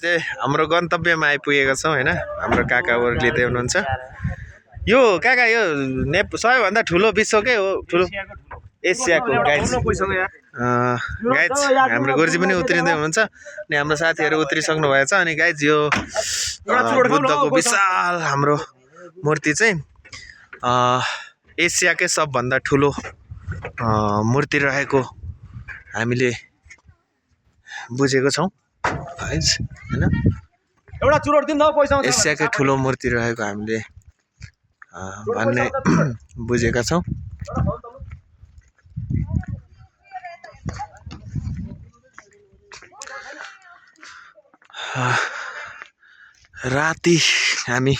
चाहिँ हाम्रो गन्तव्यमा आइपुगेका छौँ होइन। हाम्रो काका ओर्लिँदै हुनुहुन्छ। यो काका यो सबैभन्दा ठुलो विश्वकै हो, ठुलो एसियाको गाइज। गाइज हाम्रो गुरुजी पनि उत्रिँदै हुनुहुन्छ अनि हाम्रो साथीहरू उत्रिसक्नु भएछ। अनि गाइज यो बुद्धको विशाल हाम्रो मूर्ति चाहिँ एसियाकै सबभन्दा ठुलो मूर्ति रहेको हामीले बुझेको छौँ गाइज हैन। एउटा चुरोट दिन न पैसा एसियाकै ठुलो मूर्ति रहेको हामीले भन्ने बुझेका छौँ। राति हामी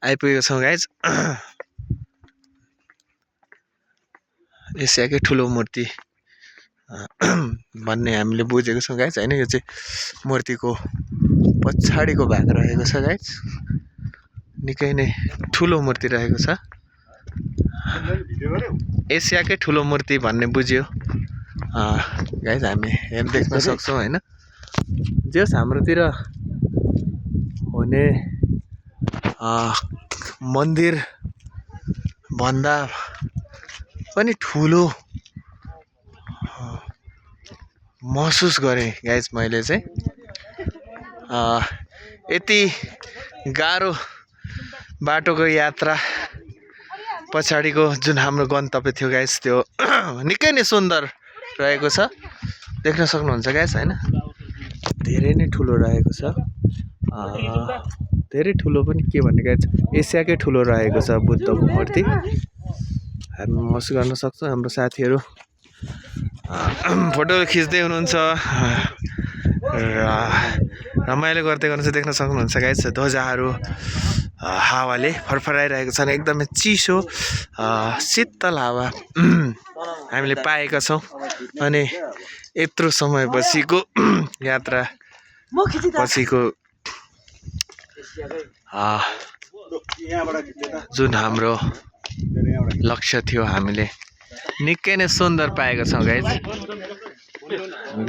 आइपुगेका छौँ गाइज। एसियाकै ठुलो मूर्ति भन्ने हामीले बुझेको छौँ गाइज होइन। यो चाहिँ मूर्तिको पछाडिको भाग रहेको छ गाइज। निकै नै ठुलो मूर्ति रहेको छ। एसियाकै ठुलो मूर्ति भन्ने बुझ्यो गाइज। हामी हेर्न देख्न सक्छौँ होइन। जस हाम्रोतिर हुने मन्दिर भन्दा पनि ठुलो महसुस गरेँ गाइज मैले चाहिँ। यति गाह्रो बाटोको यात्रा पछाडिको जुन हाम्रो गन्तव्य थियो गाइज, त्यो निकै नै सुन्दर रहेको छ। देख्न सक्नुहुन्छ गाइज होइन। धेरै नै ठुलो रहेको छ। धेरै ठुलो पनि के भन्ने गाइज, एसियाकै ठुलो रहेको छ बुद्धको मूर्ति। हामी महसुस गर्न सक्छौँ। हाम्रो साथीहरू फोटो खिच्दै हुनुहुन्छ र रमाइलो गर्दै गर्नुहुन्छ। देख्न सक्नुहुन्छ गाइज ध्वजाहरू हावाले फरफराइरहेको छन्। एकदमै चिसो शीतल हावा हामीले पाएका छौँ। अनि यत्रो समय पछिको यात्रा पछिको जुन हाम्रो लक्ष्य थियो हामीले निकै नै सुन्दर पाएका छौँ गाइज।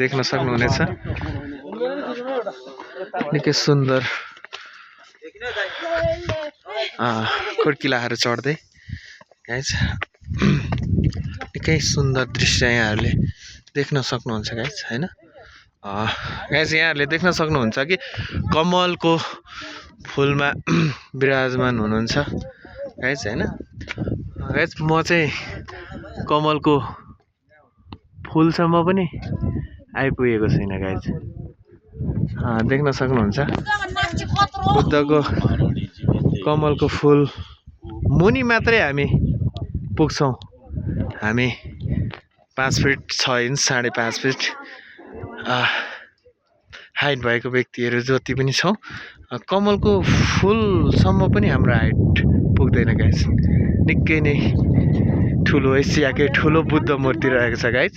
देख्न सक्नुहुनेछ निकै सुन्दर खुड्किलाहरू चढ्दै गाइज। निकै सुन्दर दृश्य यहाँहरूले देख्न सक्नुहुन्छ गाइज होइन। गाइज यहाँहरूले देख्न सक्नुहुन्छ कि कमलको फुलमा विराजमान हुनुहुन्छ गाइज होइन। गाइज म चाहिँ कमलको फुलसम्म पनि आइपुगेको छैन गाइज। देख्न सक्नुहुन्छ बुद्धको कमलको फुल मुनि मात्रै हामी पुग्छौँ। हामी 5 फिट 6 इन्च 5.5 फिट हाइट भएको व्यक्तिहरू जति पनि छौँ, कमलको फुलसम्म पनि हाम्रो हाइट पुग्दैन गाइज। निकै नै ठुलो एसियाकै ठुलो बुद्ध मूर्ति रहेको छ गाइज।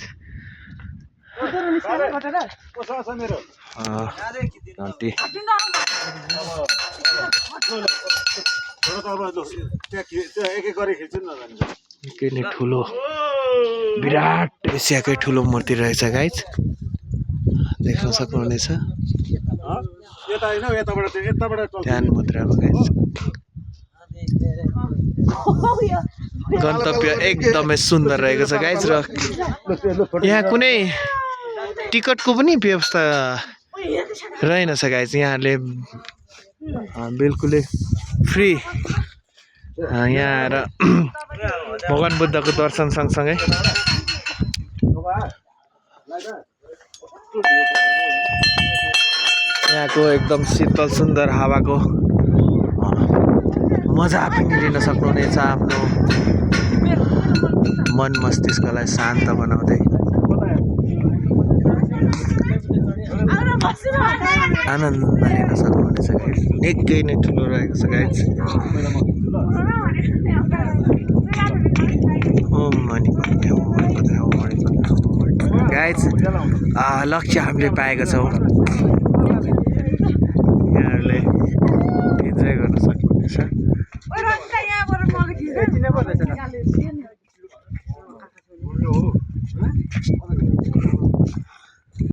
निकै नै ठुलो विराट एसियाकै ठुलो मूर्ति रहेछ गाइज। देख्न सक्नुहुनेछ ध्यान मुद्रामा गाइज। गन्तव्य एकदमै सुन्दर रहेको छ गाइज। र यहाँ कुनै टिकटको पनि व्यवस्था रहेनछ गाइज। यहाँहरूले बिल्कुलै फ्री यहाँ आएर भगवान् बुद्धको दर्शन सँगसँगै यहाँको एकदम शीतल सुन्दर हावाको मजा पनि लिन सक्नुहुनेछ। आफ्नो मन मस्तिष्कलाई शान्त बनाउँदै आनन्द लिन सक्नुहुनेछ गाइज। निकै नै ठुलो रहेको छ गाइज। गाइज लक्ष्य हामीले पाएका छौँ। यहाँहरूले इन्जोय गर्न सक्नुहुनेछ।